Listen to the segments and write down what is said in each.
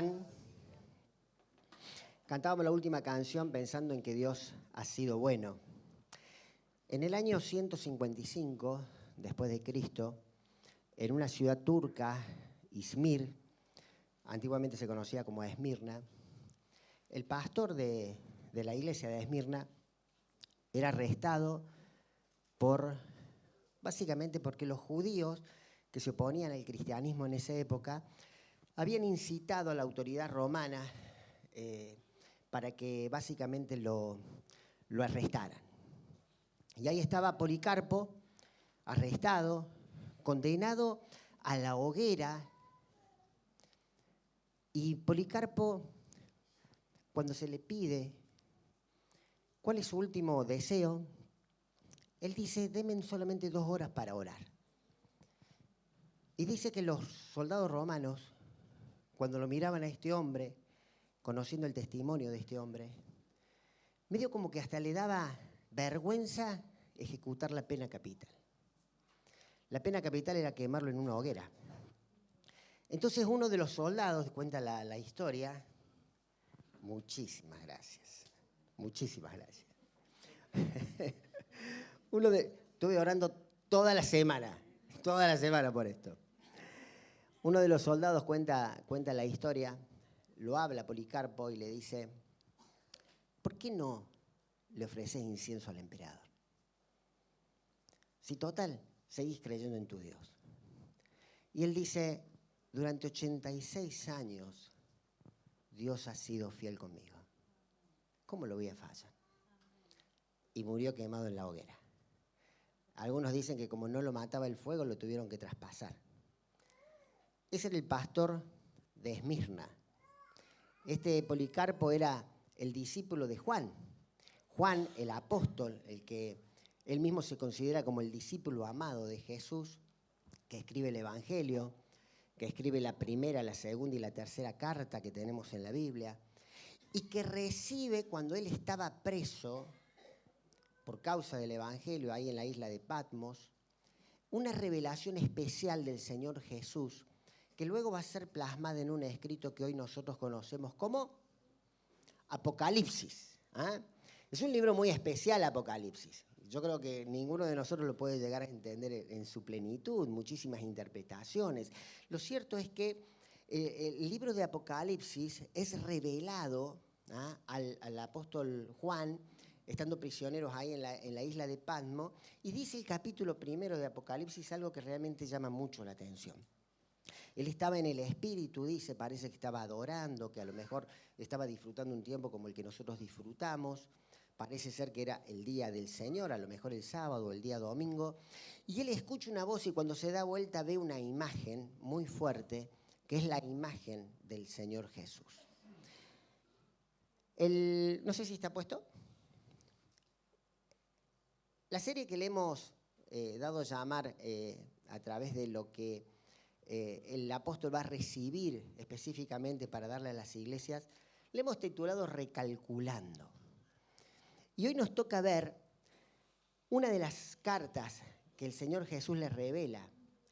están? Cantábamos la última canción pensando en que Dios ha sido bueno. En el año 155, después de Cristo, en una ciudad turca, Izmir, antiguamente se conocía como Esmirna, el pastor de la iglesia de Esmirna era arrestado básicamente porque los judíos que se oponían al cristianismo en esa época habían incitado a la autoridad romana para que básicamente lo arrestaran. Y ahí estaba Policarpo, arrestado, condenado a la hoguera. Y Policarpo, cuando se le pide cuál es su último deseo, él dice: denme solamente 2 horas para orar. Y dice que los soldados romanos, cuando lo miraban a este hombre, conociendo el testimonio de este hombre, medio como que hasta le daba vergüenza ejecutar la pena capital. La pena capital era quemarlo en una hoguera. Entonces uno de los soldados, cuenta la historia, muchísimas gracias. Estuve orando toda la semana por esto. Uno de los soldados cuenta la historia, lo habla Policarpo y le dice: ¿por qué no le ofreces incienso al emperador? Si total, seguís creyendo en tu Dios. Y él dice: durante 86 años Dios ha sido fiel conmigo. ¿Cómo lo voy a fallar? Y murió quemado en la hoguera. Algunos dicen que como no lo mataba el fuego, lo tuvieron que traspasar. Ese era el pastor de Esmirna. Este Policarpo era el discípulo de Juan. Juan, el apóstol, el que él mismo se considera como el discípulo amado de Jesús, que escribe el Evangelio, que escribe la primera, la segunda y la tercera carta que tenemos en la Biblia, y que recibe, cuando él estaba preso por causa del Evangelio ahí en la isla de Patmos, una revelación especial del Señor Jesús, que luego va a ser plasmada en un escrito que hoy nosotros conocemos como Apocalipsis. Es un libro muy especial, Apocalipsis. Yo creo que ninguno de nosotros lo puede llegar a entender en su plenitud, muchísimas interpretaciones. Lo cierto es que el libro de Apocalipsis es revelado al apóstol Juan, estando prisioneros ahí en la isla de Patmos, y dice el capítulo 1 de Apocalipsis algo que realmente llama mucho la atención. Él estaba en el espíritu, dice, parece que estaba adorando, que a lo mejor estaba disfrutando un tiempo como el que nosotros disfrutamos. Parece ser que era el día del Señor, a lo mejor el sábado o el día domingo. Y él escucha una voz y cuando se da vuelta ve una imagen muy fuerte, que es la imagen del Señor Jesús. No sé si está puesto. La serie que le hemos dado a llamar a través de lo que el apóstol va a recibir específicamente para darle a las iglesias, le hemos titulado Recalculando. Y hoy nos toca ver una de las cartas que el Señor Jesús le revela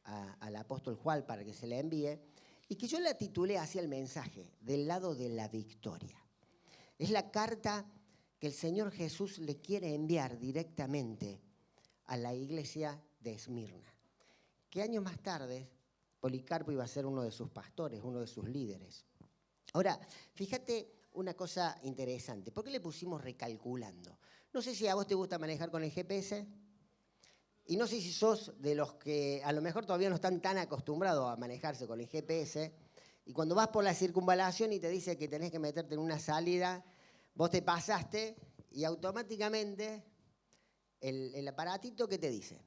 al apóstol Juan para que se la envíe, y que yo la titulé así el mensaje: del lado de la victoria. Es la carta que el Señor Jesús le quiere enviar directamente a la iglesia de Esmirna, que años más tarde Policarpo iba a ser uno de sus pastores, uno de sus líderes. Ahora, fíjate una cosa interesante. ¿Por qué le pusimos recalculando? No sé si a vos te gusta manejar con el GPS, y no sé si sos de los que a lo mejor todavía no están tan acostumbrados a manejarse con el GPS, y cuando vas por la circunvalación y te dice que tenés que meterte en una salida, vos te pasaste y automáticamente el aparatito, ¿qué te dice?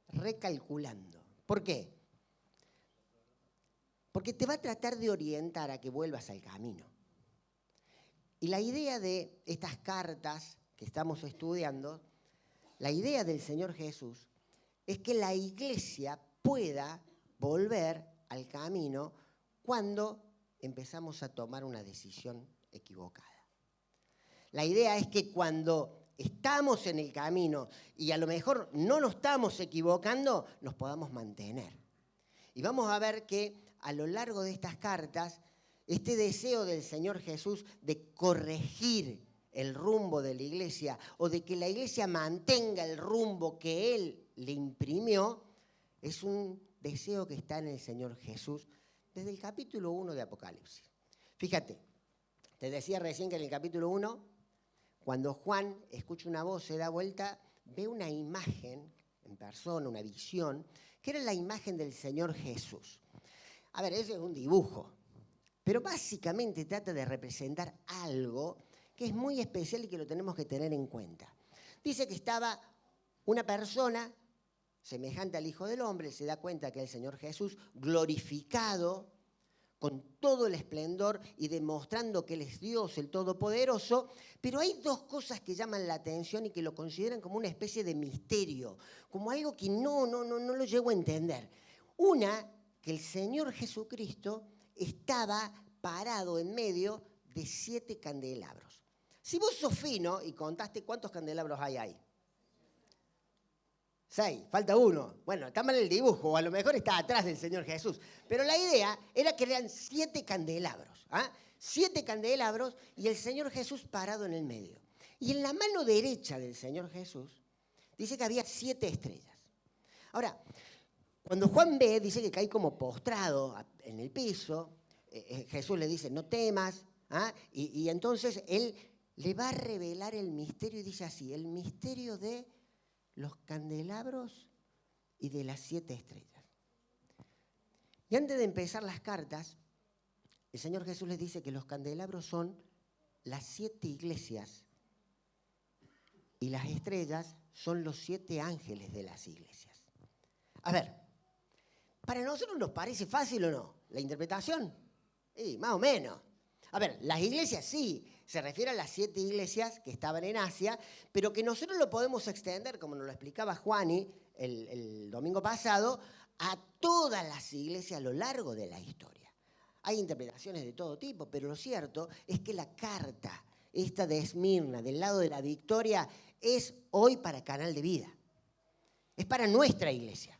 Recalculando. ¿Por qué? Porque te va a tratar de orientar a que vuelvas al camino. Y la idea de estas cartas que estamos estudiando, la idea del Señor Jesús, es que la iglesia pueda volver al camino cuando empezamos a tomar una decisión equivocada. La idea es que cuando estamos en el camino y a lo mejor no nos estamos equivocando, nos podamos mantener. Y vamos a ver que a lo largo de estas cartas este deseo del Señor Jesús de corregir el rumbo de la iglesia o de que la iglesia mantenga el rumbo que Él le imprimió, es un deseo que está en el Señor Jesús desde el capítulo 1 de Apocalipsis. Fíjate, te decía recién que en el capítulo 1, cuando Juan escucha una voz, se da vuelta, ve una imagen en persona, una visión, que era la imagen del Señor Jesús. A ver, ese es un dibujo, pero básicamente trata de representar algo que es muy especial y que lo tenemos que tener en cuenta. Dice que estaba una persona semejante al Hijo del Hombre, se da cuenta que es el Señor Jesús, glorificado, con todo el esplendor y demostrando que Él es Dios, el Todopoderoso, pero hay dos cosas que llaman la atención y que lo consideran como una especie de misterio, como algo que no lo llego a entender. Una, que el Señor Jesucristo estaba parado en medio de 7 candelabros. Si vos sos fino y contaste cuántos candelabros hay ahí. 6, falta 1. Bueno, está mal el dibujo, o a lo mejor está atrás del Señor Jesús. Pero la idea era que eran 7 candelabros. 7 candelabros y el Señor Jesús parado en el medio. Y en la mano derecha del Señor Jesús dice que había 7 estrellas. Ahora, cuando Juan ve, dice que cae como postrado en el piso. Jesús le dice, no temas. Y entonces él le va a revelar el misterio y dice así, el misterio de los candelabros y de las 7 estrellas. Y antes de empezar las cartas, el Señor Jesús les dice que los candelabros son las 7 iglesias y las estrellas son los 7 ángeles de las iglesias. A ver, ¿para nosotros nos parece fácil o no la interpretación? Sí, más o menos. A ver, las iglesias sí, se refiere a las 7 iglesias que estaban en Asia, pero que nosotros lo podemos extender, como nos lo explicaba Juani el domingo pasado, a todas las iglesias a lo largo de la historia. Hay interpretaciones de todo tipo, pero lo cierto es que la carta, esta de Esmirna, del lado de la victoria, es hoy para Canal de Vida. Es para nuestra iglesia.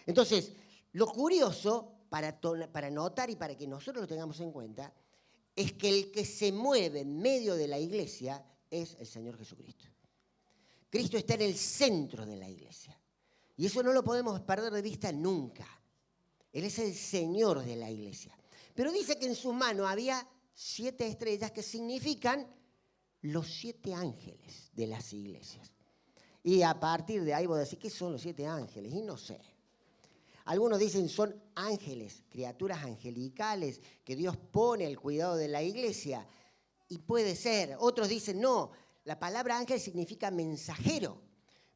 Entonces, lo curioso, para notar y para que nosotros lo tengamos en cuenta, es que el que se mueve en medio de la iglesia es el Señor Jesucristo. Cristo está en el centro de la iglesia. Y eso no lo podemos perder de vista nunca. Él es el Señor de la iglesia. Pero dice que en su mano había 7 estrellas que significan los 7 ángeles de las iglesias. Y a partir de ahí vos decís, ¿qué son los 7 ángeles? Y no sé. Algunos dicen son ángeles, criaturas angelicales que Dios pone al cuidado de la iglesia. Y puede ser. Otros dicen no, la palabra ángel significa mensajero.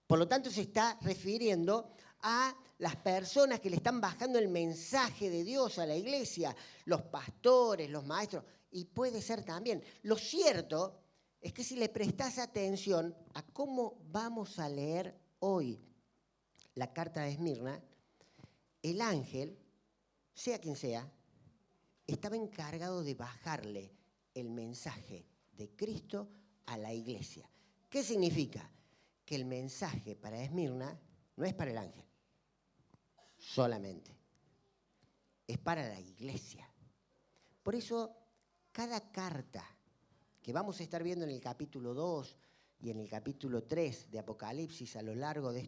Por lo tanto se está refiriendo a las personas que le están bajando el mensaje de Dios a la iglesia, los pastores, los maestros. Y puede ser también. Lo cierto es que si le prestás atención a cómo vamos a leer hoy la carta de Esmirna, el ángel, sea quien sea, estaba encargado de bajarle el mensaje de Cristo a la iglesia. ¿Qué significa? Que el mensaje para Esmirna no es para el ángel solamente, es para la iglesia. Por eso, cada carta que vamos a estar viendo en el capítulo 2 y en el capítulo 3 de Apocalipsis a lo largo de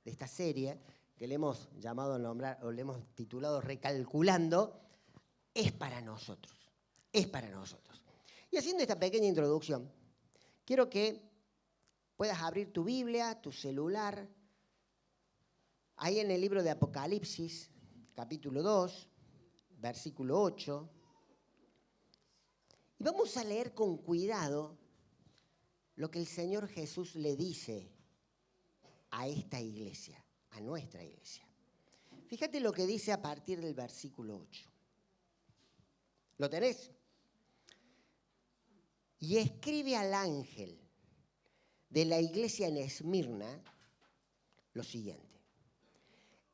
esta serie, que le hemos llamado a nombrar, o le hemos titulado Recalculando, es para nosotros. Es para nosotros. Y haciendo esta pequeña introducción, quiero que puedas abrir tu Biblia, tu celular, ahí en el libro de Apocalipsis, capítulo 2, versículo 8. Y vamos a leer con cuidado lo que el Señor Jesús le dice a esta iglesia, a nuestra iglesia. Fíjate lo que dice a partir del versículo 8. ¿Lo tenés? Y escribe al ángel de la iglesia en Esmirna lo siguiente.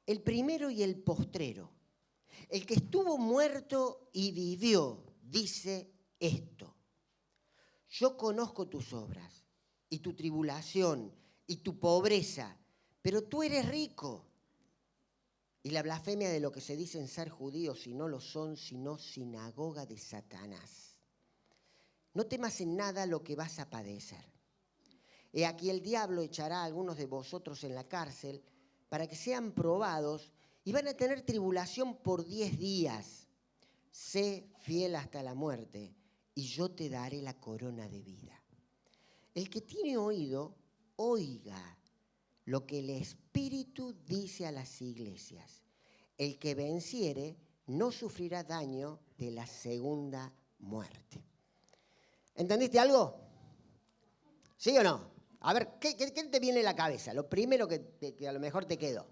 El primero y el postrero, el que estuvo muerto y vivió, dice esto. Yo conozco tus obras y tu tribulación y tu pobreza, pero tú eres rico. y la blasfemia de lo que se dicen ser judíos y no lo son, sino sinagoga de Satanás. No temas en nada lo que vas a padecer. He aquí el diablo echará a algunos de vosotros en la cárcel para que sean probados y van a tener tribulación por 10 días. Sé fiel hasta la muerte y yo te daré la corona de vida. El que tiene oído, oiga lo que el Espíritu dice a las iglesias. El que venciere no sufrirá daño de la segunda muerte. ¿Entendiste algo? ¿Sí o no? A ver, ¿qué te viene a la cabeza? Lo primero que a lo mejor te quedó.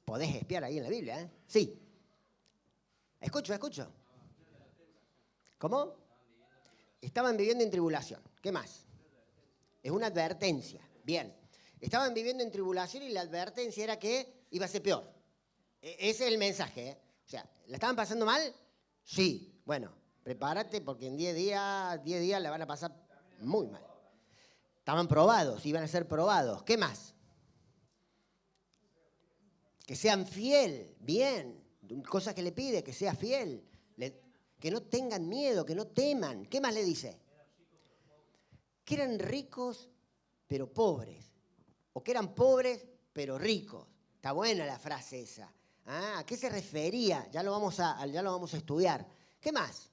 Podés espiar ahí en la Biblia, ¿eh? Sí. Escucho. ¿Cómo? Estaban viviendo en tribulación. ¿Qué más? Es una advertencia. Bien. Estaban viviendo en tribulación y la advertencia era que iba a ser peor. Ese es el mensaje, ¿eh? O sea, ¿la estaban pasando mal? Sí. Bueno, prepárate porque en 10 días la van a pasar muy mal. Estaban probados, iban a ser probados. ¿Qué más? Que sean fiel, bien. Cosas que le pide, que sea fiel. Que no tengan miedo, que no teman. ¿Qué más le dice? Que eran ricos, pero pobres. O que eran pobres, pero ricos. Está buena la frase esa. ¿A qué se refería? Ya lo vamos a estudiar. ¿Qué más?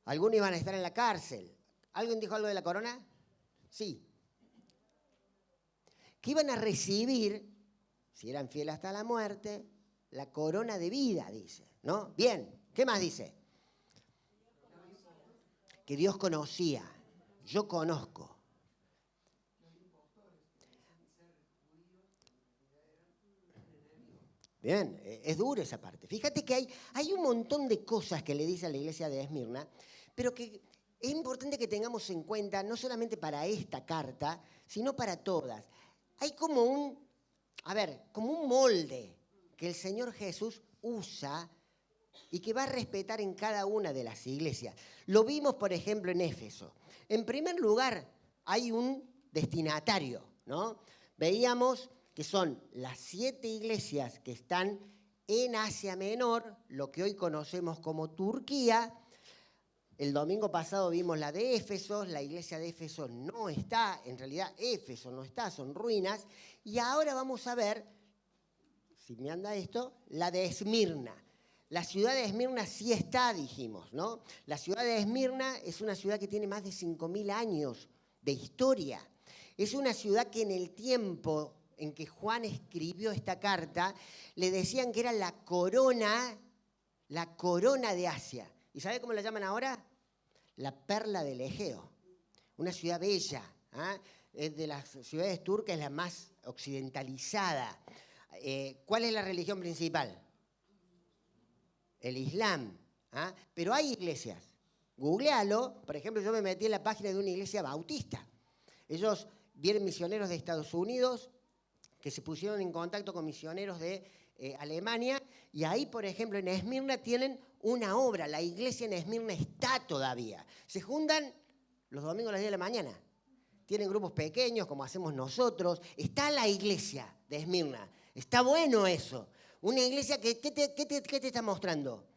Algunos iban a estar en la cárcel. ¿Alguien dijo algo de la corona? Sí. Que iban a recibir, si eran fieles hasta la muerte, la corona de vida, dice, ¿no? Bien, ¿qué más dice? Que Dios conocía, yo conozco. Bien, es dura esa parte. Fíjate que hay un montón de cosas que le dice a la iglesia de Esmirna, pero que es importante que tengamos en cuenta, no solamente para esta carta, sino para todas. Hay como un molde que el Señor Jesús usa y que va a respetar en cada una de las iglesias. Lo vimos, por ejemplo, en Éfeso. En primer lugar, hay un destinatario, ¿no? Veíamos que son las 7 iglesias que están en Asia Menor, lo que hoy conocemos como Turquía. El domingo pasado vimos la de Éfeso, la iglesia de Éfeso no está, en realidad Éfeso no está, son ruinas. Y ahora vamos a ver, si me anda esto, la de Esmirna. La ciudad de Esmirna sí está, dijimos, ¿no? La ciudad de Esmirna es una ciudad que tiene más de 5.000 años de historia. Es una ciudad que en el tiempo en que Juan escribió esta carta, le decían que era la corona de Asia. ¿Y sabe cómo la llaman ahora? La perla del Egeo. Una ciudad bella, ¿eh? Es de las ciudades turcas, es la más occidentalizada. ¿Cuál es la religión principal? El Islam. ¿Eh? Pero hay iglesias. Googlealo. Por ejemplo, yo me metí en la página de una iglesia bautista. Ellos vienen misioneros de Estados Unidos que se pusieron en contacto con misioneros de Alemania, y ahí, por ejemplo, en Esmirna tienen una obra. La iglesia en Esmirna está todavía. Se juntan los domingos a las 10 de la mañana. Tienen grupos pequeños, como hacemos nosotros. Está la iglesia de Esmirna. Está bueno eso. Una iglesia que, ¿qué te está mostrando?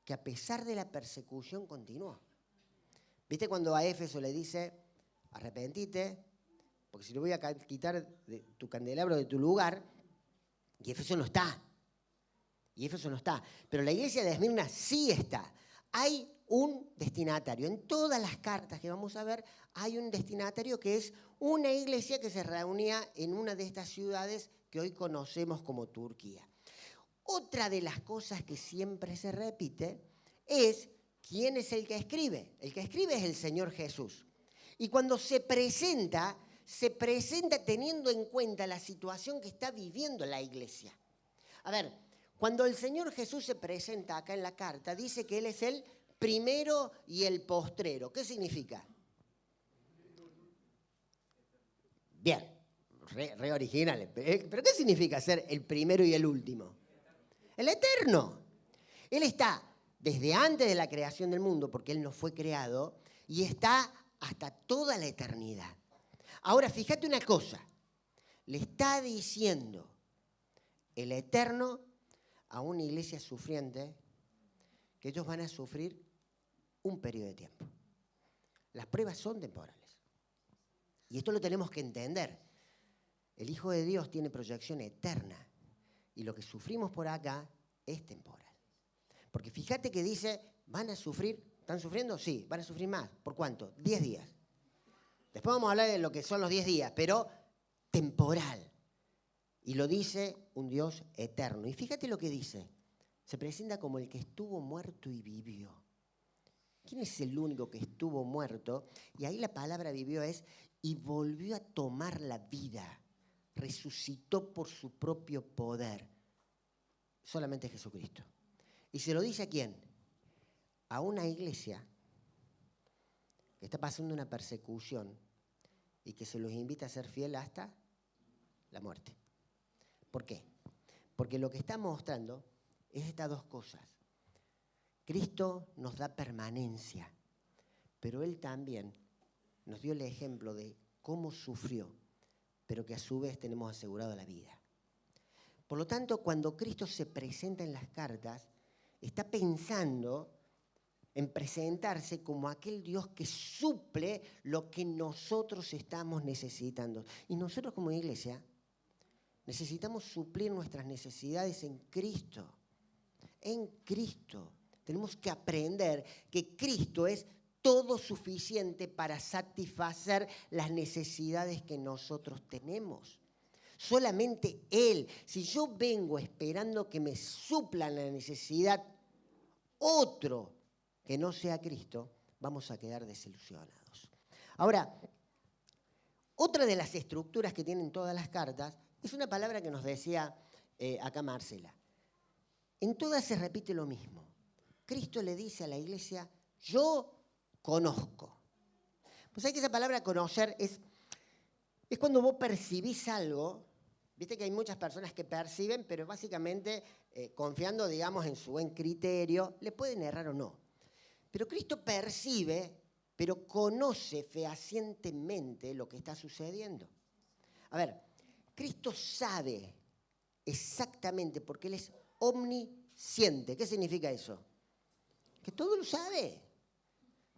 Que a pesar de la persecución continuó. ¿Viste cuando a Éfeso le dice, arrepentite, porque si no voy a quitar de tu candelabro de tu lugar? Y Éfeso no está. Pero la iglesia de Esmirna sí está. Hay un destinatario. En todas las cartas que vamos a ver, hay un destinatario que es una iglesia que se reunía en una de estas ciudades que hoy conocemos como Turquía. Otra de las cosas que siempre se repite es quién es el que escribe. El que escribe es el Señor Jesús. Y cuando se presenta teniendo en cuenta la situación que está viviendo la iglesia. A ver, cuando el Señor Jesús se presenta acá en la carta, dice que Él es el primero y el postrero. ¿Qué significa? Bien, re original. ¿Pero qué significa ser el primero y el último? El eterno. Él está desde antes de la creación del mundo, porque Él no fue creado, y está hasta toda la eternidad. Ahora, fíjate una cosa. Le está diciendo el Eterno a una iglesia sufriente que ellos van a sufrir un periodo de tiempo. Las pruebas son temporales. Y esto lo tenemos que entender. El Hijo de Dios tiene proyección eterna. Y lo que sufrimos por acá es temporal. Porque fíjate que dice, van a sufrir, ¿están sufriendo? Sí, van a sufrir más. ¿Por cuánto? 10 días. Después vamos a hablar de lo que son los 10 días, pero temporal. Y lo dice un Dios eterno. Y fíjate lo que dice. Se presenta como el que estuvo muerto y vivió. ¿Quién es el único que estuvo muerto? Y ahí la palabra vivió es, y volvió a tomar la vida. Resucitó por su propio poder. Solamente Jesucristo. ¿Y se lo dice a quién? A una iglesia que está pasando una persecución y que se los invita a ser fiel hasta la muerte. ¿Por qué? Porque lo que está mostrando es estas dos cosas. Cristo nos da permanencia, pero Él también nos dio el ejemplo de cómo sufrió, pero que a su vez tenemos asegurado la vida. Por lo tanto, cuando Cristo se presenta en las cartas, está pensando en presentarse como aquel Dios que suple lo que nosotros estamos necesitando. Y nosotros como iglesia necesitamos suplir nuestras necesidades en Cristo. En Cristo. Tenemos que aprender que Cristo es todo suficiente para satisfacer las necesidades que nosotros tenemos. Solamente Él. Si yo vengo esperando que me suplan la necesidad otro que no sea Cristo, vamos a quedar desilusionados. Ahora, otra de las estructuras que tienen todas las cartas es una palabra que nos decía acá Marcela. En todas se repite lo mismo. Cristo le dice a la iglesia, yo conozco. Pues hay que esa palabra conocer es cuando vos percibís algo. Viste que hay muchas personas que perciben, pero básicamente confiando, digamos, en su buen criterio, le pueden errar o no. Pero Cristo percibe, pero conoce fehacientemente lo que está sucediendo. A ver, Cristo sabe exactamente porque Él es omnisciente. ¿Qué significa eso? Que todo lo sabe.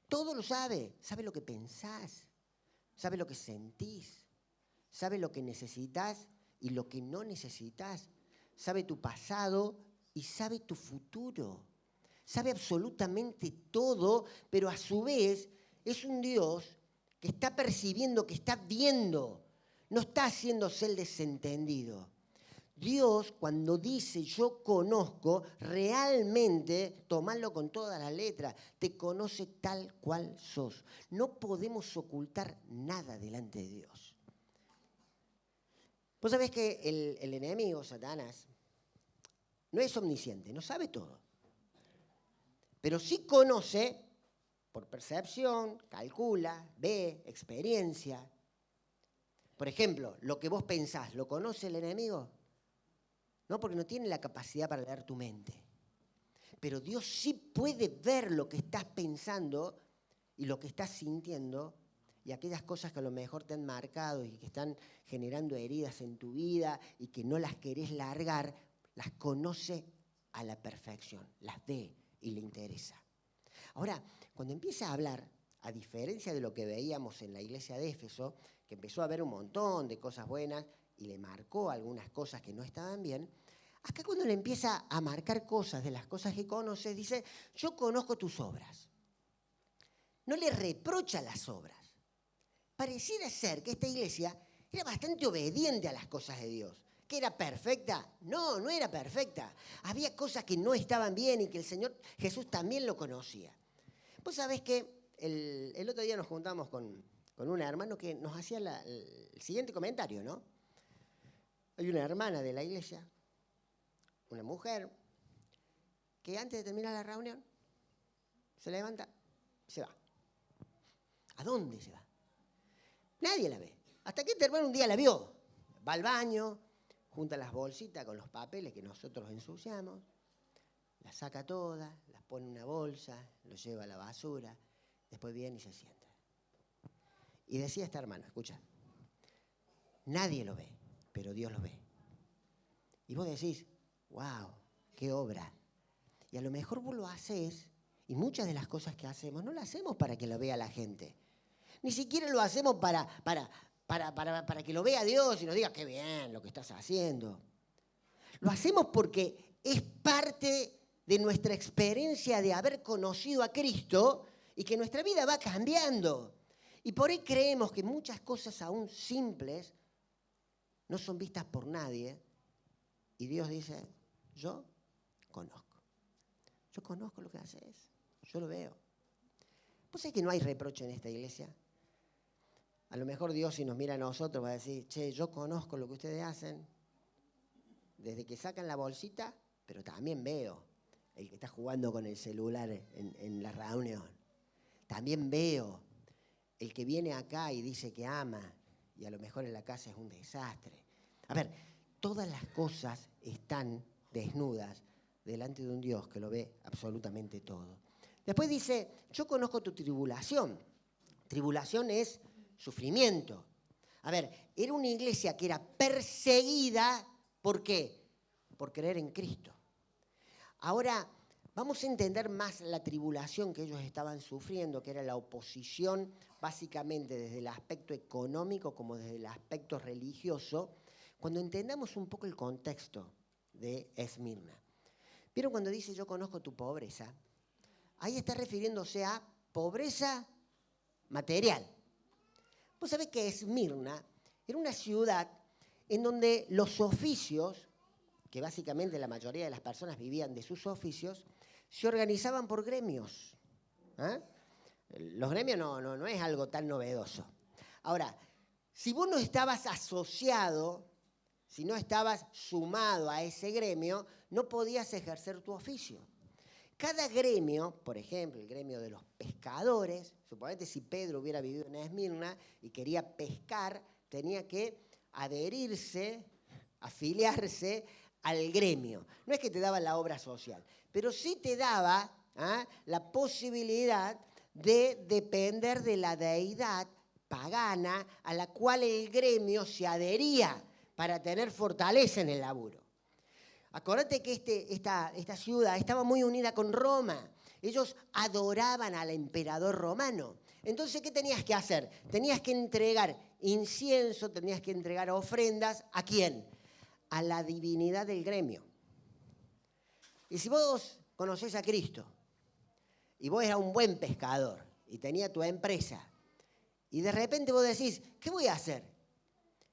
Todo lo sabe. Sabe lo que pensás, sabe lo que sentís, sabe lo que necesitas y lo que no necesitas. Sabe tu pasado y sabe tu futuro. Sabe absolutamente todo, pero a su vez es un Dios que está percibiendo, que está viendo. No está haciéndose el desentendido. Dios, cuando dice yo conozco, realmente, tomalo con toda la letra, te conoce tal cual sos. No podemos ocultar nada delante de Dios. Vos sabés que el enemigo, Satanás, no es omnisciente, no sabe todo. Pero sí conoce por percepción, calcula, ve, experiencia. Por ejemplo, lo que vos pensás, ¿lo conoce el enemigo? No, porque no tiene la capacidad para leer tu mente. Pero Dios sí puede ver lo que estás pensando y lo que estás sintiendo y aquellas cosas que a lo mejor te han marcado y que están generando heridas en tu vida y que no las querés largar, las conoce a la perfección, las ve y le interesa. Ahora, cuando empieza a hablar, a diferencia de lo que veíamos en la iglesia de Éfeso, que empezó a ver un montón de cosas buenas y le marcó algunas cosas que no estaban bien, acá cuando le empieza a marcar cosas de las cosas que conoce, dice, yo conozco tus obras. No le reprocha las obras. Pareciera ser que esta iglesia era bastante obediente a las cosas de Dios. ¿Que era perfecta? No, no era perfecta. Había cosas que no estaban bien y que el Señor Jesús también lo conocía. Vos sabés que el otro día nos juntamos con un hermano que nos hacía el siguiente comentario, ¿no? Hay una hermana de la iglesia, una mujer, que antes de terminar la reunión se levanta y se va. ¿A dónde se va? Nadie la ve. Hasta que este hermano un día la vio. Va al baño, junta las bolsitas con los papeles que nosotros ensuciamos, las saca todas, las pone en una bolsa, los lleva a la basura, después viene y se sienta. Y decía esta hermana, escucha, Nadie lo ve, pero Dios lo ve. Y vos decís, wow, qué obra. Y a lo mejor vos lo haces, y muchas de las cosas que hacemos no las hacemos para que lo vea la gente. Ni siquiera lo hacemos para que lo vea Dios y nos diga, qué bien lo que estás haciendo. Lo hacemos porque es parte de nuestra experiencia de haber conocido a Cristo y que nuestra vida va cambiando. Y por ahí creemos que muchas cosas aún simples no son vistas por nadie. Y Dios dice, yo conozco. Yo conozco lo que haces. Yo lo veo. ¿Vos sabés que no hay reproche en esta iglesia? A lo mejor Dios, si nos mira a nosotros, va a decir, che, yo conozco lo que ustedes hacen. Desde que sacan la bolsita, pero también veo el que está jugando con el celular en la reunión. También veo el que viene acá y dice que ama y a lo mejor en la casa es un desastre. A ver, todas las cosas están desnudas delante de un Dios que lo ve absolutamente todo. Después dice, yo conozco tu tribulación. Tribulación es sufrimiento. A ver, era una iglesia que era perseguida, ¿por qué? Por creer en Cristo. Ahora, vamos a entender más la tribulación que ellos estaban sufriendo, que era la oposición básicamente desde el aspecto económico como desde el aspecto religioso, cuando entendamos un poco el contexto de Esmirna. ¿Vieron cuando dice yo conozco tu pobreza? Ahí está refiriéndose a pobreza material. Vos sabés que Esmirna era una ciudad en donde los oficios, que básicamente la mayoría de las personas vivían de sus oficios, se organizaban por gremios. ¿Eh? Los gremios no es algo tan novedoso. Ahora, si vos no estabas asociado, si no estabas sumado a ese gremio, no podías ejercer tu oficio. Cada gremio, por ejemplo, el gremio de los pescadores, suponete si Pedro hubiera vivido en Esmirna y quería pescar, tenía que adherirse, afiliarse al gremio. No es que te daba la obra social, pero sí te daba la posibilidad de depender de la deidad pagana a la cual el gremio se adhería para tener fortaleza en el laburo. Acordate que esta ciudad estaba muy unida con Roma. Ellos adoraban al emperador romano. Entonces, ¿qué tenías que hacer? Tenías que entregar incienso, tenías que entregar ofrendas. ¿A quién? A la divinidad del gremio. Y si vos conocés a Cristo, y vos eras un buen pescador, y tenía tu empresa, y de repente vos decís, ¿qué voy a hacer?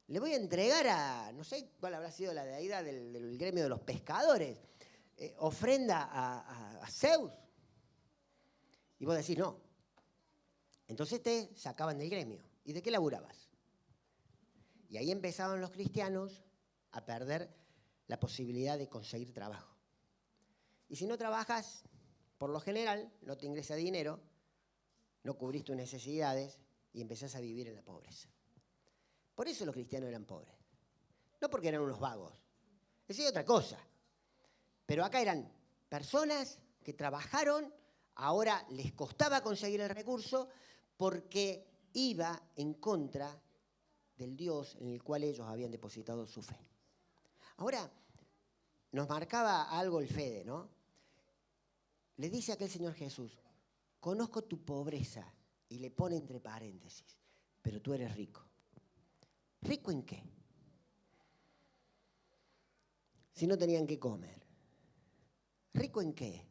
Le voy a entregar a, no sé cuál habrá sido la deidad del gremio de los pescadores, ofrenda a Zeus. Y vos decís, no. Entonces te sacaban del gremio. ¿Y de qué laburabas? Y ahí empezaban los cristianos a perder la posibilidad de conseguir trabajo. Y si no trabajas, por lo general, no te ingresa dinero, no cubrís tus necesidades y empezás a vivir en la pobreza. Por eso los cristianos eran pobres. No porque eran unos vagos. Esa es otra cosa. Pero acá eran personas que trabajaron, ahora les costaba conseguir el recurso porque iba en contra del Dios en el cual ellos habían depositado su fe. Ahora, nos marcaba algo el Fede, ¿no? Le dice aquel Señor Jesús, conozco tu pobreza, y le pone entre paréntesis, pero tú eres rico. ¿Rico en qué? Si no tenían que comer. ¿Rico en qué?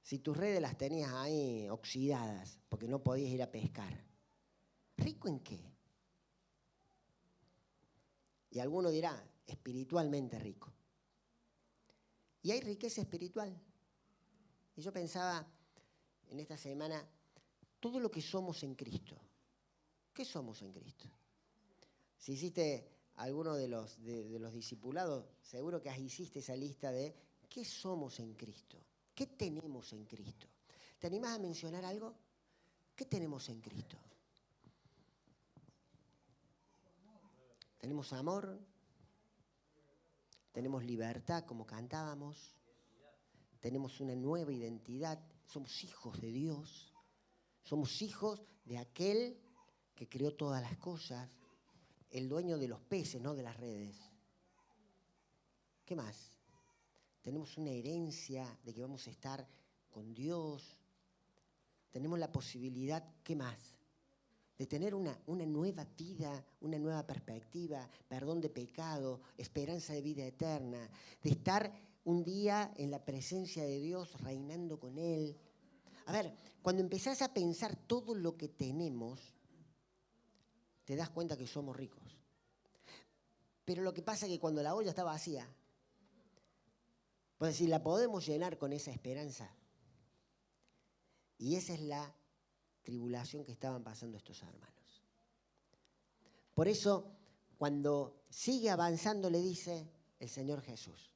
Si tus redes las tenías ahí oxidadas porque no podías ir a pescar. ¿Rico en qué? Y alguno dirá, espiritualmente rico. Y hay riqueza espiritual. Y yo pensaba en esta semana, todo lo que somos en Cristo. ¿Qué somos en Cristo? Si hiciste alguno de los discipulados, seguro que hiciste esa lista de ¿qué somos en Cristo? ¿Qué tenemos en Cristo? ¿Te animás a mencionar algo? ¿Qué tenemos en Cristo? Tenemos amor, tenemos libertad, como cantábamos, tenemos una nueva identidad, somos hijos de Dios, somos hijos de aquel que creó todas las cosas, el dueño de los peces, no de las redes. ¿Qué más? Tenemos una herencia de que vamos a estar con Dios. Tenemos la posibilidad, ¿qué más? De tener una nueva vida, una nueva perspectiva, perdón de pecado, esperanza de vida eterna, de estar un día en la presencia de Dios reinando con Él. A ver, cuando empezás a pensar todo lo que tenemos, te das cuenta que somos ricos. Pero lo que pasa es que cuando la olla está vacía, pues si la podemos llenar con esa esperanza. Y esa es la tribulación que estaban pasando estos hermanos. Por eso, cuando sigue avanzando, le dice el Señor Jesús,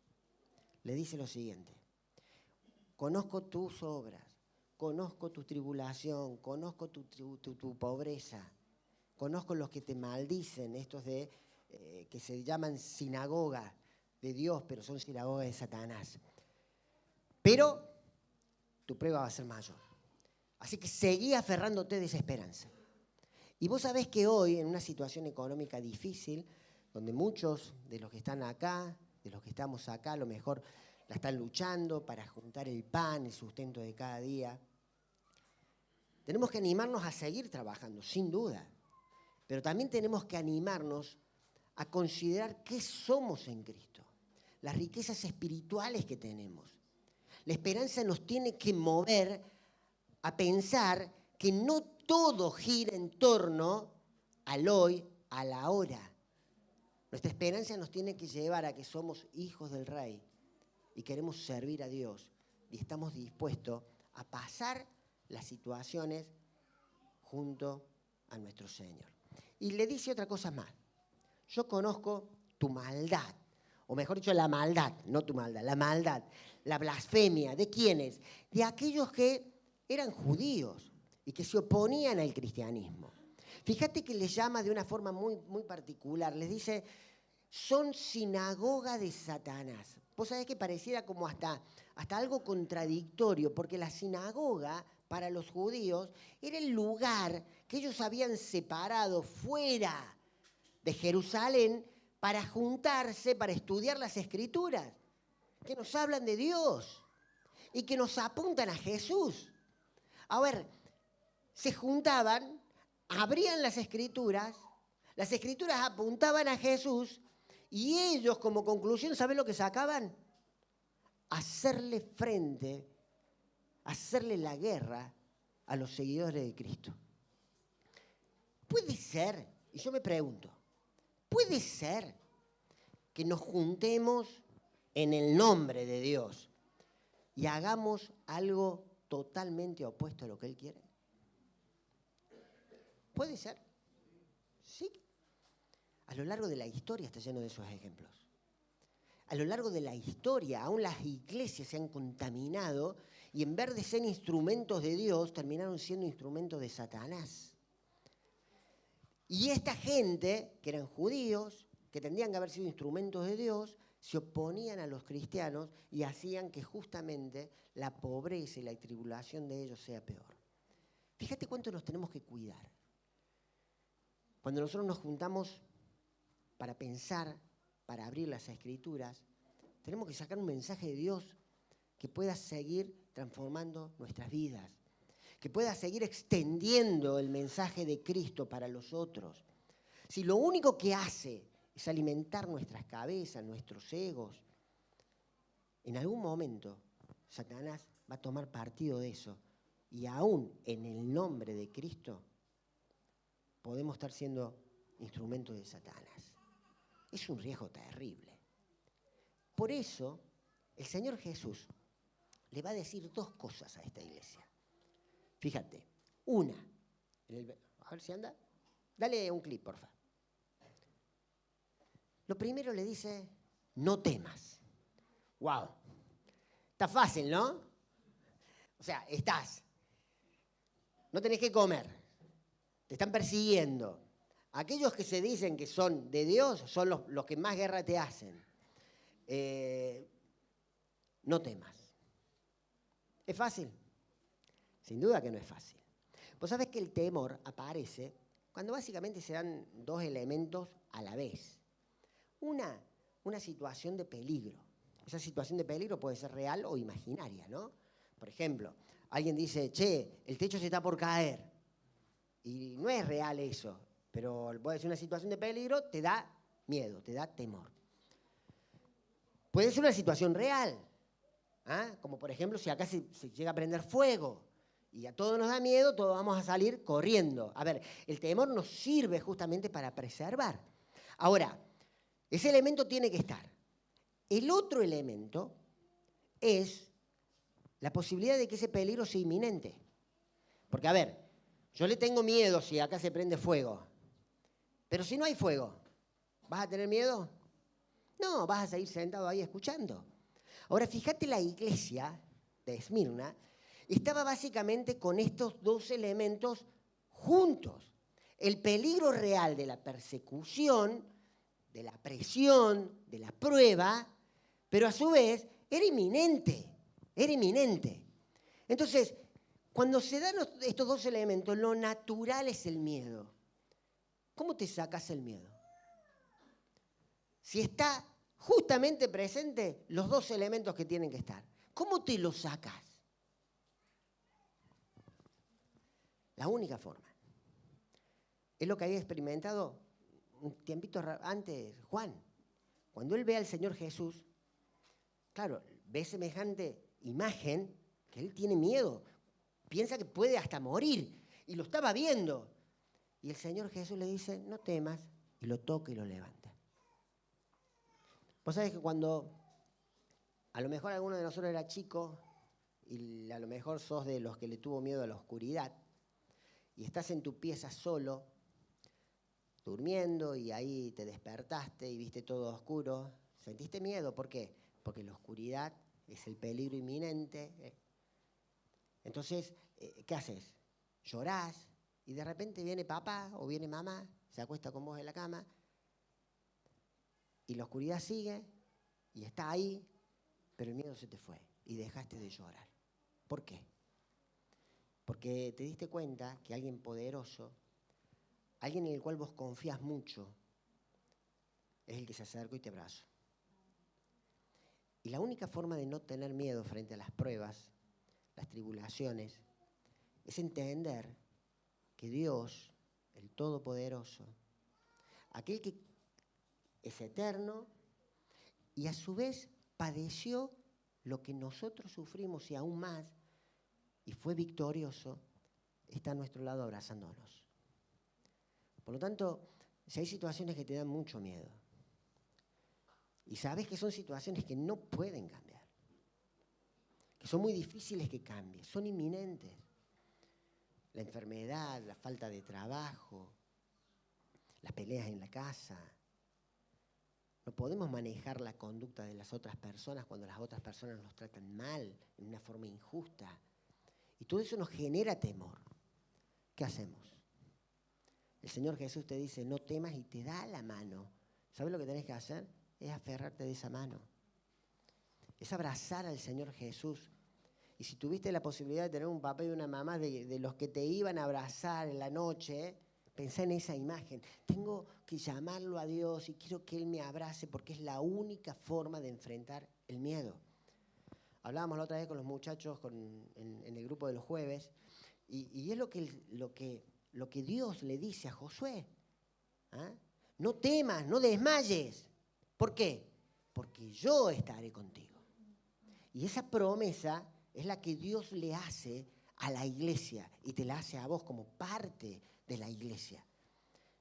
le dice lo siguiente: conozco tus obras, conozco tu tribulación, conozco tu pobreza, conozco los que te maldicen, estos que se llaman sinagoga de Dios, pero son sinagoga de Satanás. Pero tu prueba va a ser mayor. Así que seguí aferrándote de esa esperanza. Y vos sabés que hoy, en una situación económica difícil, donde muchos de los que están acá, de los que estamos acá, a lo mejor la están luchando para juntar el pan, el sustento de cada día, tenemos que animarnos a seguir trabajando, sin duda. Pero también tenemos que animarnos a considerar qué somos en Cristo, las riquezas espirituales que tenemos. La esperanza nos tiene que mover a pensar que no todo gira en torno al hoy, a la hora. Nuestra esperanza nos tiene que llevar a que somos hijos del Rey y queremos servir a Dios y estamos dispuestos a pasar las situaciones junto a nuestro Señor. Y le dice otra cosa más. Yo conozco tu maldad, o mejor dicho, la maldad, no tu maldad, la maldad, la blasfemia. ¿De quiénes? De aquellos que eran judíos y que se oponían al cristianismo. Fíjate que les llama de una forma muy, muy particular. Les dice, son sinagoga de Satanás. Vos sabés que pareciera como hasta algo contradictorio, porque la sinagoga para los judíos era el lugar que ellos habían separado fuera de Jerusalén para juntarse, para estudiar las Escrituras, que nos hablan de Dios y que nos apuntan a Jesús. A ver, se juntaban, abrían las Escrituras apuntaban a Jesús y ellos como conclusión, ¿saben lo que sacaban? Hacerle frente, hacerle la guerra a los seguidores de Cristo. Puede ser, y yo me pregunto, puede ser que nos juntemos en el nombre de Dios y hagamos algo totalmente opuesto a lo que Él quiere. ¿Puede ser? Sí. A lo largo de la historia está lleno de esos ejemplos. A lo largo de la historia, aún las iglesias se han contaminado y en vez de ser instrumentos de Dios, terminaron siendo instrumentos de Satanás. Y esta gente, que eran judíos, que tendrían que haber sido instrumentos de Dios, se oponían a los cristianos y hacían que justamente la pobreza y la tribulación de ellos sea peor. Fíjate cuánto nos tenemos que cuidar. Cuando nosotros nos juntamos para pensar, para abrir las Escrituras, tenemos que sacar un mensaje de Dios que pueda seguir transformando nuestras vidas, que pueda seguir extendiendo el mensaje de Cristo para los otros. Si lo único que hace es alimentar nuestras cabezas, nuestros egos, en algún momento Satanás va a tomar partido de eso y aún en el nombre de Cristo podemos estar siendo instrumentos de Satanás. Es un riesgo terrible. Por eso, el Señor Jesús le va a decir dos cosas a esta iglesia. Fíjate, una, a ver si anda, dale un clip, por favor. Lo primero le dice, no temas. ¡Wow! Está fácil, ¿no? O sea, no tenés que comer, te están persiguiendo. Aquellos que se dicen que son de Dios son los que más guerra te hacen. No temas. ¿Es fácil? Sin duda que no es fácil. Vos sabés que el temor aparece Cuando básicamente se dan dos elementos a la vez. Una situación de peligro. Esa situación de peligro puede ser real o imaginaria, ¿no? Por ejemplo, alguien dice, che, el techo se está por caer. Y no es real eso, pero puede ser una situación de peligro, te da miedo, te da temor. Puede ser una situación real, ¿ah? Como por ejemplo, si acá se llega a prender fuego y a todos nos da miedo, todos vamos a salir corriendo. A ver, el temor nos sirve justamente para preservar. Ahora, ese elemento tiene que estar. El otro elemento es la posibilidad de que ese peligro sea inminente. Porque, a ver, yo le tengo miedo si acá se prende fuego. Pero si no hay fuego, ¿vas a tener miedo? No, vas a seguir sentado ahí escuchando. Ahora, fíjate, la iglesia de Esmirna estaba básicamente con estos dos elementos juntos. El peligro real de la persecución, de la presión, de la prueba, pero a su vez era inminente, era inminente. Entonces, cuando se dan estos dos elementos, lo natural es el miedo. ¿Cómo te sacas el miedo? Si está justamente presente los dos elementos que tienen que estar, ¿cómo te los sacas? La única forma. Es lo que había experimentado un tiempito antes Juan. Cuando él ve al Señor Jesús, claro, ve semejante imagen que él tiene miedo. Piensa que puede hasta morir. Y lo estaba viendo. Y el Señor Jesús le dice, no temas, y lo toca y lo levanta. Vos sabés que cuando a lo mejor alguno de nosotros era chico y a lo mejor sos de los que le tuvo miedo a la oscuridad y estás en tu pieza solo, durmiendo y ahí te despertaste y viste todo oscuro, ¿sentiste miedo? ¿Por qué? Porque la oscuridad es el peligro inminente. Entonces, ¿qué haces? Llorás y de repente viene papá o viene mamá, se acuesta con vos en la cama y la oscuridad sigue y está ahí, pero el miedo se te fue y dejaste de llorar. ¿Por qué? Porque te diste cuenta que alguien poderoso, alguien en el cual vos confías mucho, es el que se acercó y te abrazó. Y la única forma de no tener miedo frente a las pruebas, las tribulaciones, es entender que Dios, el Todopoderoso, aquel que es eterno y a su vez padeció lo que nosotros sufrimos y aún más, y fue victorioso, está a nuestro lado abrazándonos. Por lo tanto, si hay situaciones que te dan mucho miedo, y sabes que son situaciones que no pueden cambiar, que son muy difíciles que cambien, son inminentes. La enfermedad, la falta de trabajo, las peleas en la casa. No podemos manejar la conducta de las otras personas cuando las otras personas nos tratan mal, en una forma injusta. Y todo eso nos genera temor. ¿Qué hacemos? El Señor Jesús te dice, no temas y te da la mano. ¿Sabes lo que tenés que hacer? Es aferrarte de esa mano. Es abrazar al Señor Jesús. Y si tuviste la posibilidad de tener un papá y una mamá de los que te iban a abrazar en la noche, pensá en esa imagen. Tengo que llamarlo a Dios y quiero que Él me abrace porque es la única forma de enfrentar el miedo. Hablábamos la otra vez con los muchachos en el grupo de los jueves y es lo que Dios le dice a Josué. ¿Ah? No temas, no desmayes. ¿Por qué? Porque yo estaré contigo. Y esa promesa es la que Dios le hace a la iglesia y te la hace a vos como parte de la iglesia.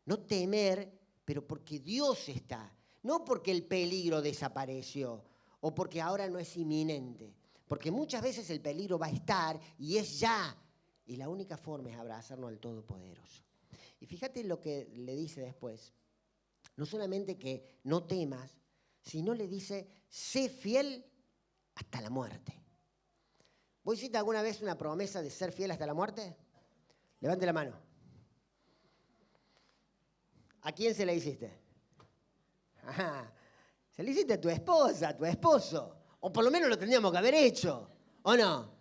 No temer, pero porque Dios está, no porque el peligro desapareció o porque ahora no es inminente, porque muchas veces el peligro va a estar y es ya, y la única forma es abrazarnos al Todopoderoso. Y fíjate lo que le dice después, no solamente que no temas, sino le dice, sé fiel hasta la muerte. ¿Vos hiciste alguna vez una promesa de ser fiel hasta la muerte? Levante la mano. ¿A quién se la hiciste? Ajá. Se la hiciste a tu esposa, a tu esposo. O por lo menos lo tendríamos que haber hecho. ¿O no?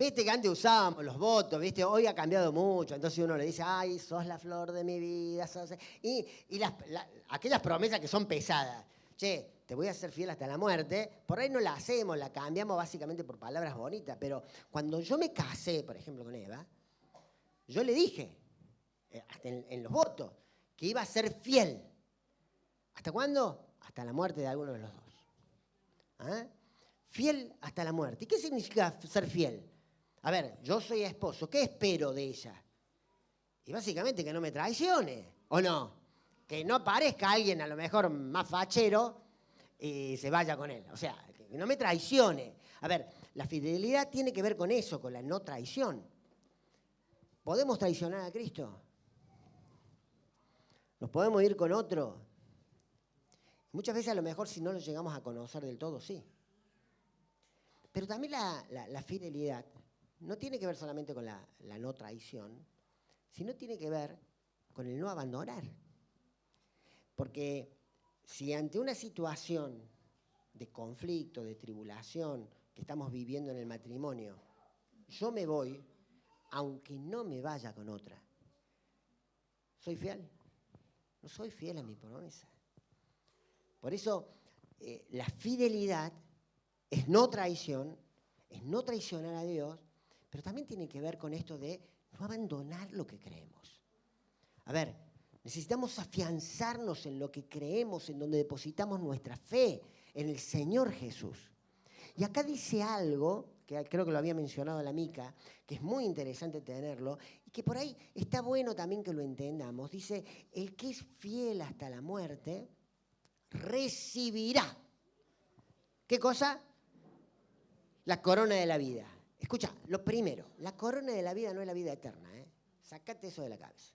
Viste que antes usábamos los votos, ¿viste? Hoy ha cambiado mucho. Entonces uno le dice, ay, sos la flor de mi vida. Y aquellas promesas que son pesadas. Che, te voy a ser fiel hasta la muerte. Por ahí no la hacemos, la cambiamos básicamente por palabras bonitas. Pero cuando yo me casé, por ejemplo, con Eva, yo le dije, hasta en los votos, que iba a ser fiel. ¿Hasta cuándo? Hasta la muerte de alguno de los dos. ¿Ah? Fiel hasta la muerte. ¿Y qué significa ser fiel? A ver, yo soy esposo, ¿qué espero de ella? Y básicamente que no me traicione, ¿o no? Que no parezca alguien a lo mejor más fachero y se vaya con él. O sea, que no me traicione. A ver, la fidelidad tiene que ver con eso, con la no traición. ¿Podemos traicionar a Cristo? ¿Nos podemos ir con otro? Muchas veces a lo mejor si no lo llegamos a conocer del todo, sí. Pero también la fidelidad no tiene que ver solamente con la no traición, sino tiene que ver con el no abandonar. Porque si ante una situación de conflicto, de tribulación que estamos viviendo en el matrimonio, yo me voy, aunque no me vaya con otra, ¿soy fiel? No soy fiel a mi promesa. Por eso la fidelidad es no traición, es no traicionar a Dios, pero también tiene que ver con esto de no abandonar lo que creemos. A ver, necesitamos afianzarnos en lo que creemos, en donde depositamos nuestra fe, en el Señor Jesús. Y acá dice algo, que creo que lo había mencionado la Mica, que es muy interesante tenerlo, y que por ahí está bueno también que lo entendamos. Dice, el que es fiel hasta la muerte, recibirá. ¿Qué cosa? La corona de la vida. Escucha, lo primero, la corona de la vida no es la vida eterna, ¿eh? Sácate eso de la cabeza.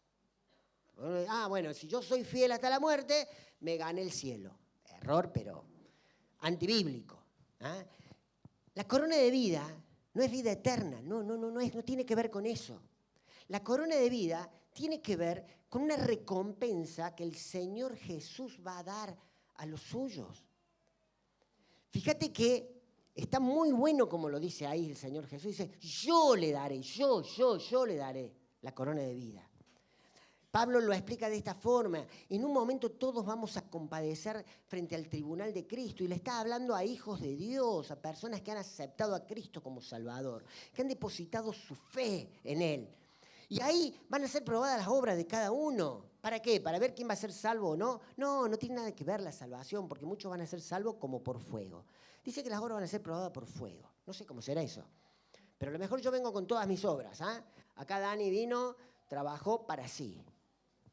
Bueno, si yo soy fiel hasta la muerte, me gané el cielo. Error, pero antibíblico. ¿Eh? La corona de vida no es vida eterna, no tiene que ver con eso. La corona de vida tiene que ver con una recompensa que el Señor Jesús va a dar a los suyos. Fíjate que está muy bueno como lo dice ahí el Señor Jesús. Dice, yo le daré, yo le daré la corona de vida. Pablo lo explica de esta forma. En un momento todos vamos a compadecer frente al tribunal de Cristo y le está hablando a hijos de Dios, a personas que han aceptado a Cristo como Salvador, que han depositado su fe en Él. Y ahí van a ser probadas las obras de cada uno. ¿Para qué? ¿Para ver quién va a ser salvo o no? No tiene nada que ver la salvación, porque muchos van a ser salvos como por fuego. Dice que las obras van a ser probadas por fuego. No sé cómo será eso. Pero a lo mejor yo vengo con todas mis obras. Acá Dani vino, trabajó para sí.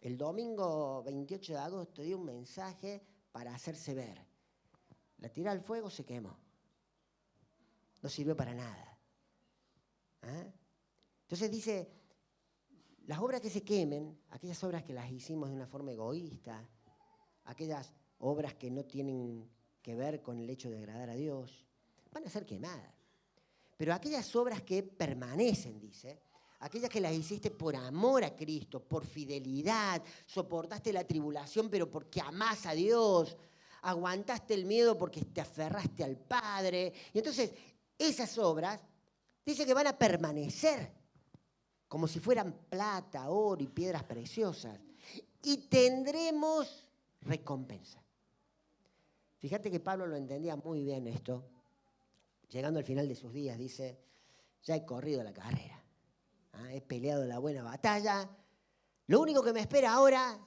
El domingo 28 de agosto dio un mensaje para hacerse ver. La tiré al fuego, se quemó. No sirvió para nada. Entonces dice, las obras que se quemen, aquellas obras que las hicimos de una forma egoísta, aquellas obras que no tienen que ver con el hecho de agradar a Dios, van a ser quemadas. Pero aquellas obras que permanecen, dice, aquellas que las hiciste por amor a Cristo, por fidelidad, soportaste la tribulación, pero porque amás a Dios, aguantaste el miedo porque te aferraste al Padre. Y entonces, esas obras, dice que van a permanecer como si fueran plata, oro y piedras preciosas. Y tendremos recompensa. Fíjate que Pablo lo entendía muy bien esto. Llegando al final de sus días, dice, ya he corrido la carrera. He peleado la buena batalla. Lo único que me espera ahora,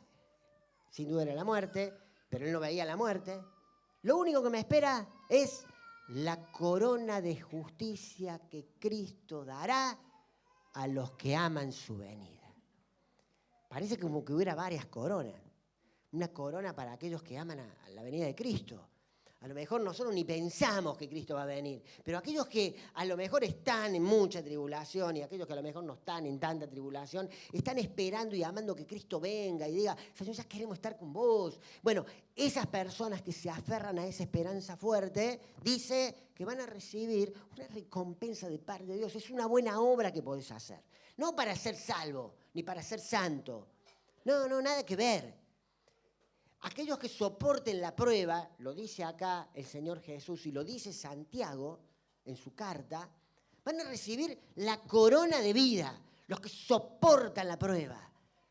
sin duda era la muerte, pero él no veía la muerte. Lo único que me espera es la corona de justicia que Cristo dará a los que aman su venida. Parece como que hubiera varias coronas. Una corona para aquellos que aman a la venida de Cristo. A lo mejor nosotros ni pensamos que Cristo va a venir, pero aquellos que a lo mejor están en mucha tribulación y aquellos que a lo mejor no están en tanta tribulación, están esperando y amando que Cristo venga y diga, Señor, ya queremos estar con vos. Bueno, esas personas que se aferran a esa esperanza fuerte, dice que van a recibir una recompensa de parte de Dios. Es una buena obra que podés hacer. No para ser salvo, ni para ser santo. No, nada que ver. Aquellos que soporten la prueba, lo dice acá el Señor Jesús y lo dice Santiago en su carta, Van a recibir la corona de vida, los que soportan la prueba,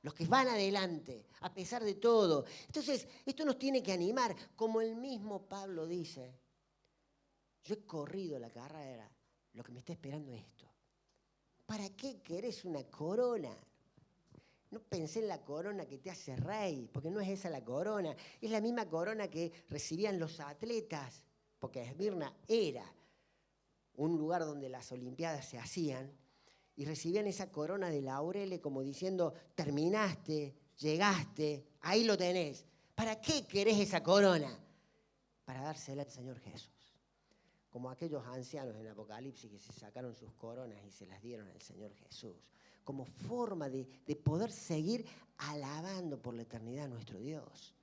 los que van adelante, a pesar de todo. Entonces, esto nos tiene que animar, como el mismo Pablo dice. Yo he corrido la carrera, lo que me está esperando es esto. ¿Para qué querés una corona? No pensé en la corona que te hace rey, porque no es esa la corona. Es la misma corona que recibían los atletas, porque Esmirna era un lugar donde las olimpiadas se hacían, y recibían esa corona de laureles como diciendo, terminaste, llegaste, ahí lo tenés. ¿Para qué querés esa corona? Para dársela al Señor Jesús. Como aquellos ancianos en Apocalipsis que se sacaron sus coronas y se las dieron al Señor Jesús. Como forma de poder seguir alabando por la eternidad a nuestro Dios.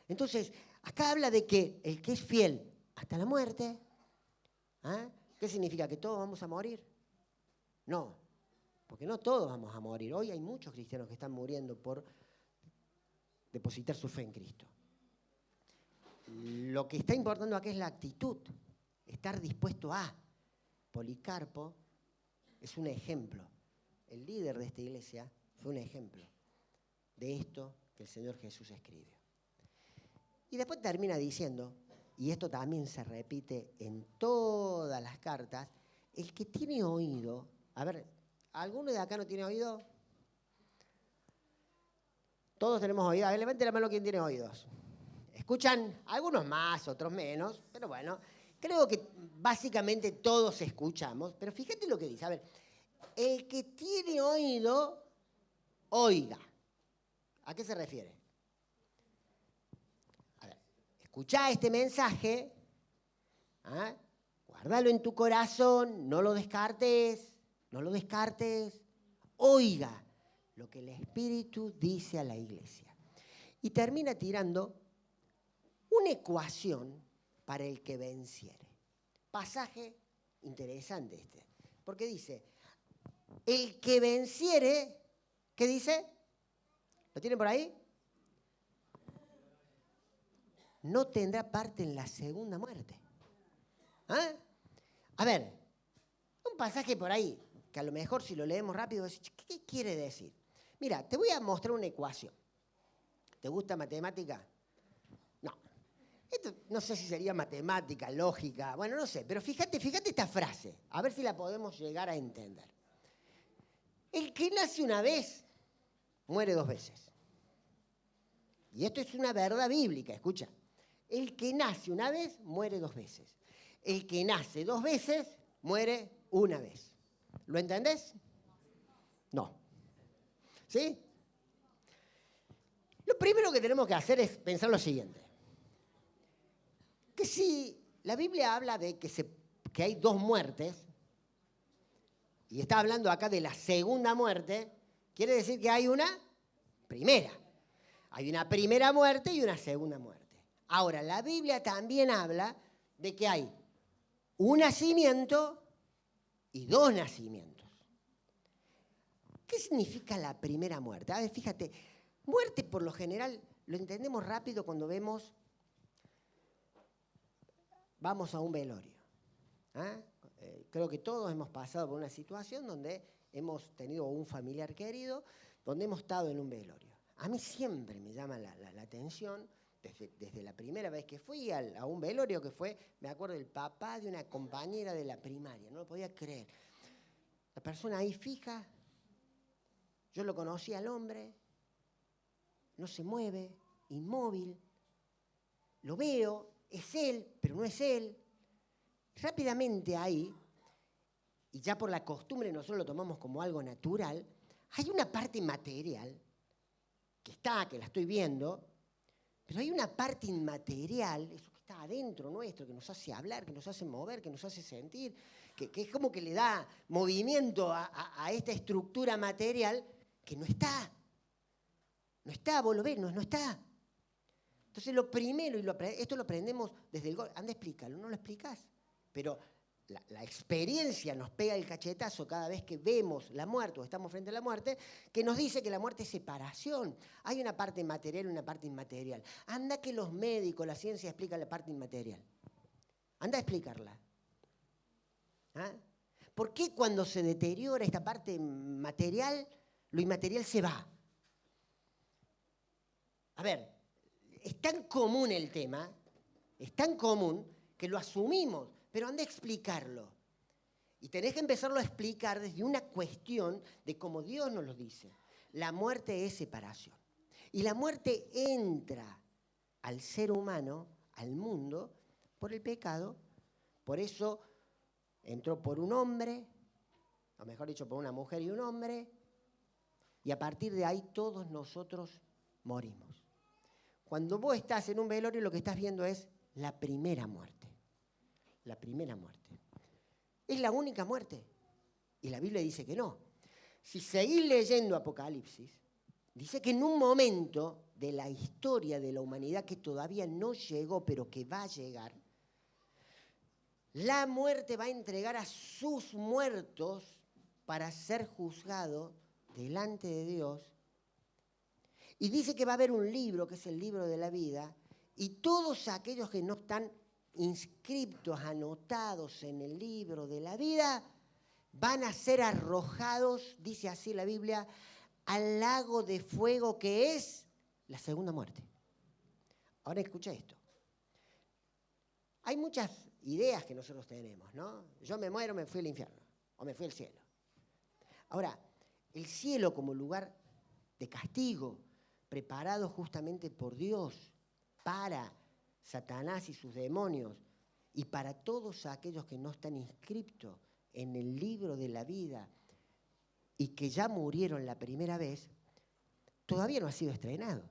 Entonces, acá habla de que el que es fiel hasta la muerte, ¿ah? ¿Qué significa? ¿Que todos vamos a morir? No, porque no todos vamos a morir. Hoy hay muchos cristianos que están muriendo por depositar su fe en Cristo. Lo que está importando acá es la actitud, estar dispuesto a. Policarpo es un ejemplo. El líder de esta iglesia fue un ejemplo de esto que el Señor Jesús escribe. Y después termina diciendo, y esto también se repite en todas las cartas, el que tiene oído, a ver, ¿alguno de acá no tiene oído? Todos tenemos oído. A ver, levante la mano quien tiene oídos. Escuchan, algunos más, otros menos, pero bueno, creo que básicamente todos escuchamos, pero fíjate lo que dice, a ver, el que tiene oído, oiga. ¿A qué se refiere? A ver, escuchá este mensaje, ¿ah? Guárdalo en tu corazón, no lo descartes, oiga lo que el Espíritu dice a la iglesia. Y termina tirando una ecuación para el que venciere. Pasaje interesante este, porque dice, el que venciere, ¿qué dice? ¿Lo tienen por ahí? No tendrá parte en la segunda muerte. ¿Ah? A ver, un pasaje por ahí, que a lo mejor si lo leemos rápido, ¿qué quiere decir? Mira, te voy a mostrar una ecuación. ¿Te gusta matemática? No. Esto no sé si sería matemática, lógica, bueno, no sé, pero fíjate esta frase, a ver si la podemos llegar a entender. El que nace una vez, muere dos veces. Y esto es una verdad bíblica, escucha. El que nace una vez, muere dos veces. El que nace dos veces, muere una vez. ¿Lo entendés? No. ¿Sí? Lo primero que tenemos que hacer es pensar lo siguiente. Que si la Biblia habla de que hay dos muertes, y está hablando acá de la segunda muerte, quiere decir que hay una primera. Hay una primera muerte y una segunda muerte. Ahora, la Biblia también habla de que hay un nacimiento y dos nacimientos. ¿Qué significa la primera muerte? A ver, fíjate, muerte por lo general lo entendemos rápido cuando vamos a un velorio. ¿Ah? Creo que todos hemos pasado por una situación donde hemos tenido un familiar querido, donde hemos estado en un velorio. A mí siempre me llama la atención, desde la primera vez que fui a un velorio que fue, me acuerdo, el papá de una compañera de la primaria, no lo podía creer. La persona ahí fija, yo lo conocí al hombre, no se mueve, inmóvil, lo veo, es él, pero no es él. Rápidamente ahí, y ya por la costumbre nosotros lo tomamos como algo natural, hay una parte material que la estoy viendo, pero hay una parte inmaterial, eso que está adentro nuestro, que nos hace hablar, que nos hace mover, que nos hace sentir, que es como que le da movimiento a esta estructura material que no está. No está, vos lo ves, no está. Entonces lo primero, esto lo aprendemos desde el gol, anda, explícalo, no lo explicás, pero la experiencia nos pega el cachetazo cada vez que vemos la muerte o estamos frente a la muerte, que nos dice que la muerte es separación. Hay una parte material y una parte inmaterial. Anda que los médicos, la ciencia explica la parte inmaterial. Anda a explicarla. ¿Ah? ¿Por qué cuando se deteriora esta parte material, lo inmaterial se va? A ver, es tan común el tema, es tan común que lo asumimos, pero anda a explicarlo. Y tenés que empezarlo a explicar desde una cuestión de cómo Dios nos lo dice. La muerte es separación. Y la muerte entra al ser humano, al mundo, por el pecado. Por eso entró por un hombre, o mejor dicho, por una mujer y un hombre, y a partir de ahí todos nosotros morimos. Cuando vos estás en un velorio, lo que estás viendo es la primera muerte. La primera muerte. ¿Es la única muerte? Y la Biblia dice que no. Si seguís leyendo Apocalipsis, dice que en un momento de la historia de la humanidad que todavía no llegó, pero que va a llegar, la muerte va a entregar a sus muertos para ser juzgado delante de Dios. Y dice que va a haber un libro, que es el libro de la vida, y todos aquellos que no están inscriptos, anotados en el libro de la vida, van a ser arrojados, dice así la Biblia, al lago de fuego que es la segunda muerte. Ahora escucha esto. Hay muchas ideas que nosotros tenemos, ¿no? Yo me muero, me fui al infierno, o me fui al cielo. Ahora, el cielo como lugar de castigo, preparado justamente por Dios para Satanás y sus demonios, y para todos aquellos que no están inscriptos en el libro de la vida y que ya murieron la primera vez, todavía no ha sido estrenado.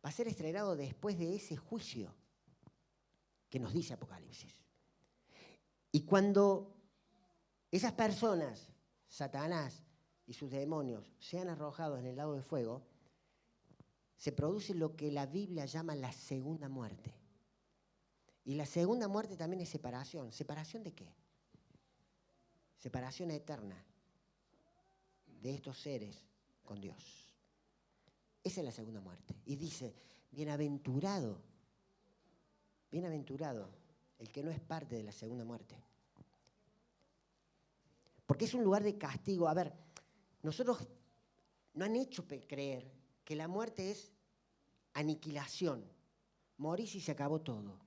Va a ser estrenado después de ese juicio que nos dice Apocalipsis. Y cuando esas personas, Satanás y sus demonios, sean arrojados en el lago de fuego, se produce lo que la Biblia llama la segunda muerte. Y la segunda muerte también es separación. ¿Separación de qué? Separación eterna de estos seres con Dios. Esa es la segunda muerte. Y dice, bienaventurado el que no es parte de la segunda muerte. Porque es un lugar de castigo. A ver, nosotros nos han hecho creer que la muerte es aniquilación. Morís y se acabó todo.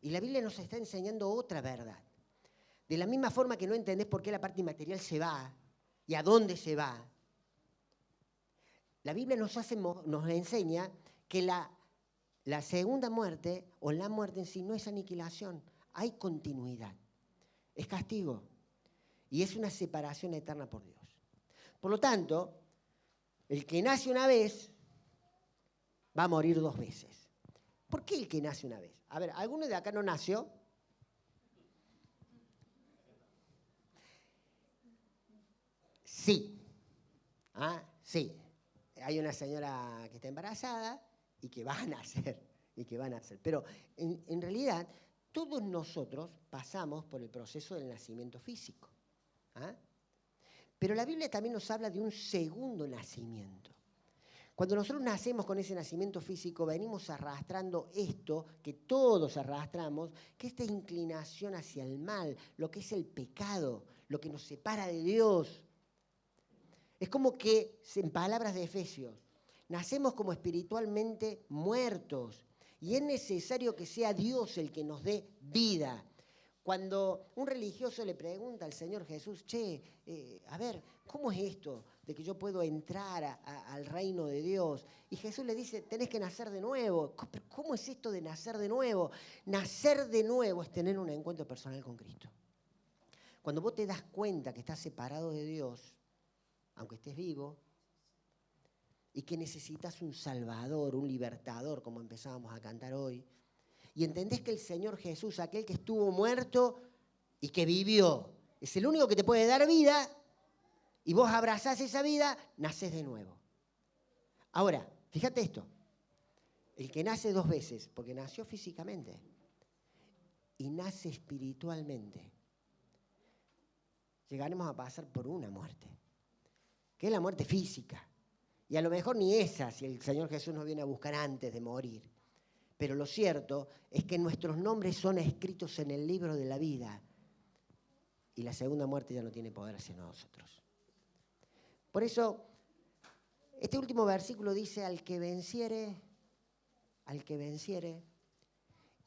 Y la Biblia nos está enseñando otra verdad. De la misma forma que no entendés por qué la parte inmaterial se va y a dónde se va, la Biblia nos enseña que la segunda muerte o la muerte en sí no es aniquilación, hay continuidad, es castigo y es una separación eterna por Dios. Por lo tanto, el que nace una vez va a morir dos veces. ¿Por qué el que nace una vez? A ver, ¿alguno de acá no nació? Sí. Sí. Hay una señora que está embarazada y que va a nacer. Pero en realidad, todos nosotros pasamos por el proceso del nacimiento físico. Pero la Biblia también nos habla de un segundo nacimiento. Cuando nosotros nacemos con ese nacimiento físico, venimos arrastrando esto que todos arrastramos, que es esta inclinación hacia el mal, lo que es el pecado, lo que nos separa de Dios. Es como que, en palabras de Efesios, nacemos como espiritualmente muertos y es necesario que sea Dios el que nos dé vida. Cuando un religioso le pregunta al Señor Jesús, a ver, ¿cómo es esto de que yo puedo entrar al reino de Dios? Y Jesús le dice, tenés que nacer de nuevo. ¿Cómo es esto de nacer de nuevo? Nacer de nuevo es tener un encuentro personal con Cristo. Cuando vos te das cuenta que estás separado de Dios, aunque estés vivo, y que necesitas un salvador, un libertador, como empezábamos a cantar hoy, y entendés que el Señor Jesús, aquel que estuvo muerto y que vivió, es el único que te puede dar vida, y vos abrazás esa vida, nacés de nuevo. Ahora, fíjate esto, el que nace dos veces, porque nació físicamente y nace espiritualmente, llegaremos a pasar por una muerte, que es la muerte física. Y a lo mejor ni esa, si el Señor Jesús nos viene a buscar antes de morir. Pero lo cierto es que nuestros nombres son escritos en el libro de la vida y la segunda muerte ya no tiene poder hacia nosotros. Por eso, este último versículo dice, al que venciere,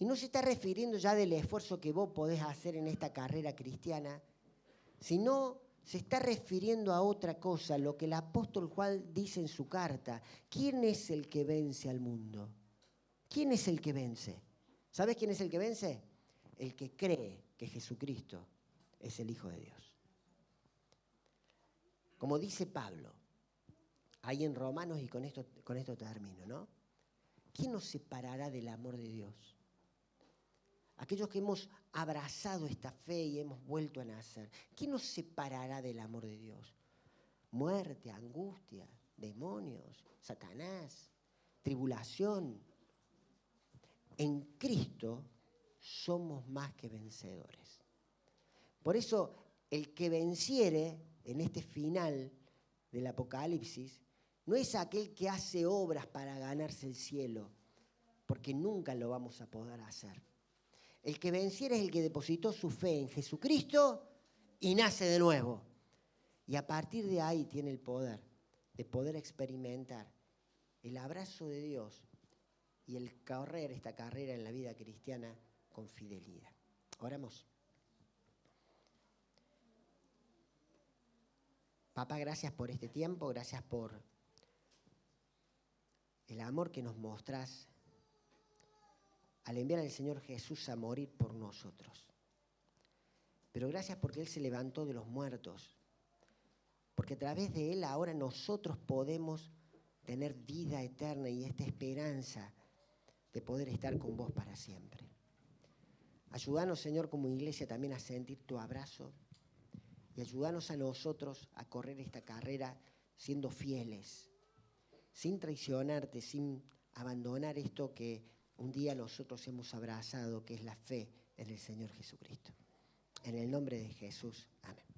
y no se está refiriendo ya del esfuerzo que vos podés hacer en esta carrera cristiana, sino se está refiriendo a otra cosa, lo que el apóstol Juan dice en su carta. ¿Quién es el que vence al mundo? ¿Quién es el que vence? ¿Sabes quién es el que vence? El que cree que Jesucristo es el Hijo de Dios. Como dice Pablo, ahí en Romanos, y con esto termino, ¿no? ¿Quién nos separará del amor de Dios? Aquellos que hemos abrazado esta fe y hemos vuelto a nacer. ¿Quién nos separará del amor de Dios? Muerte, angustia, demonios, Satanás, tribulación. En Cristo somos más que vencedores. Por eso, el que venciere en este final del Apocalipsis no es aquel que hace obras para ganarse el cielo, porque nunca lo vamos a poder hacer. El que venciere es el que depositó su fe en Jesucristo y nace de nuevo. Y a partir de ahí tiene el poder de poder experimentar el abrazo de Dios y el correr esta carrera en la vida cristiana con fidelidad. Oramos. Papá, gracias por este tiempo, gracias por el amor que nos mostrás al enviar al Señor Jesús a morir por nosotros. Pero gracias porque Él se levantó de los muertos, porque a través de Él ahora nosotros podemos tener vida eterna y esta esperanza de poder estar con vos para siempre. Ayúdanos, Señor, como iglesia también a sentir tu abrazo y ayúdanos a nosotros a correr esta carrera siendo fieles, sin traicionarte, sin abandonar esto que un día nosotros hemos abrazado, que es la fe en el Señor Jesucristo. En el nombre de Jesús, amén.